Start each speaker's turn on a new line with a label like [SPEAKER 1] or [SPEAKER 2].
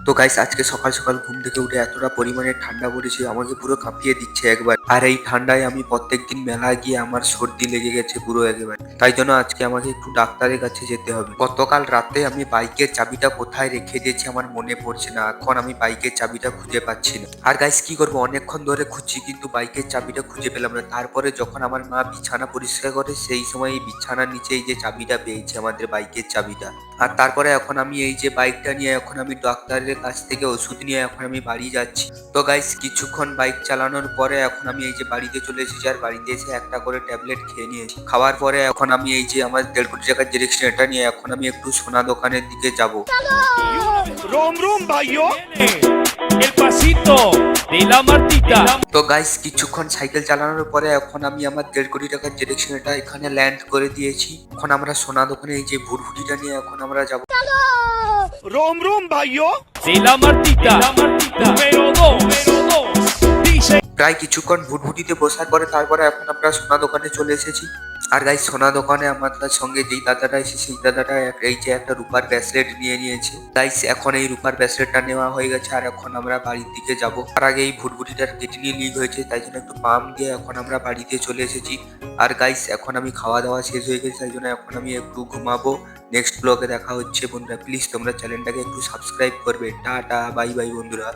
[SPEAKER 1] তো গাইস আজকে সকাল সকাল ঘুম থেকে উঠে এতটা পরিমাণে ঠান্ডা পড়েছে আমাকে পুরো কাঁপিয়ে দিচ্ছে একবার। আর এই ঠান্ডায় আমি প্রত্যেকদিন মেলায় গিয়ে আমার সর্দি লেগে গেছে পুরো একেবারে। তাই জন্য আজকে আমাকে একটু ডাক্তারের কাছে যেতে হবে। গতকাল রাতে আমি বাইকের চাবিটা কোথায় রেখে দিয়েছি আমার মনে পড়ছে না, এখন আমি বাইকের চাবিটা খুঁজে পাচ্ছি না। আর গাইস কি করবো, অনেকক্ষণ ধরে খুঁজছি কিন্তু বাইকের চাবিটা খুঁজে পেলাম না। তারপরে যখন আমার মা বিছানা পরিষ্কার করে সেই সময় এই বিছানার নিচে এই যে চাবিটা পেয়েছি, আমাদের বাইকের চাবিটা। আর তারপরে এখন আমি এই যে বাইকটা নিয়ে এখন আমি ডাক্তারের কাছ থেকে ওষুধ নিয়ে এখন আমি বাড়ি যাচ্ছি। তো গাইস কিছুক্ষণ বাইক চালানোর পরে এখন আমি এই যে বাড়িতে চলে এসেছি, আর বাড়িতে এসে একটা করে ট্যাবলেট খেয়ে নিয়েছি। খাওয়ার পরে এখন আমি এই যে আমার 1.5 কোটি টাকার ডিরেকশন এটা নিয়ে এখন আমি একটু সোনা দোকানের দিকে যাব।
[SPEAKER 2] रोम रोम भाइयों el pasito de la martita।
[SPEAKER 1] তো গাইস কিছুক্ষণ সাইকেল চালানোর পরে এখন আমি আমার 1.5 কোটি টাকার ডিরেকশন এটা এখানে ল্যান্ড করে দিয়েছি। এখন আমরা সোনা দোকানে এই যে ভুরভুটিটা নিয়ে এখন আমরা যাব।
[SPEAKER 2] रोम रोम भाइयों de la martita número 2 dice।
[SPEAKER 1] প্রায় কিছুক্ষণ ভুটভুটিতে বসার পরে তারপরে এখন আমরা সোনা দোকানে চলে এসেছি। আর গাইস সোনা দোকানে আমার সঙ্গে যেই দাদাটা এসে সেই দাদাটা এই যে একটা রূপার ব্রেসলেট নিয়ে নিয়েছে। গাইস এখন এই রূপার ব্রেসলেটটা নেওয়া হয়ে গেছে আর এখন আমরা বাড়ির দিকে যাব। তার আগে এই ভুটভুটিটার কেটে নিয়ে লিক হয়েছে, তাই জন্য একটু পাম্প দিয়ে এখন আমরা বাড়িতে চলে এসেছি। আর গাইস এখন আমি খাওয়া দাওয়া শেষ হয়ে গেছে, তাই জন্য এখন আমি একটু ঘুমাবো। নেক্সট ব্লগে দেখা হচ্ছে বন্ধুরা, প্লিজ তোমরা চ্যানেলটাকে একটু সাবস্ক্রাইব করবে। টাটা বাই বাই বন্ধুরা।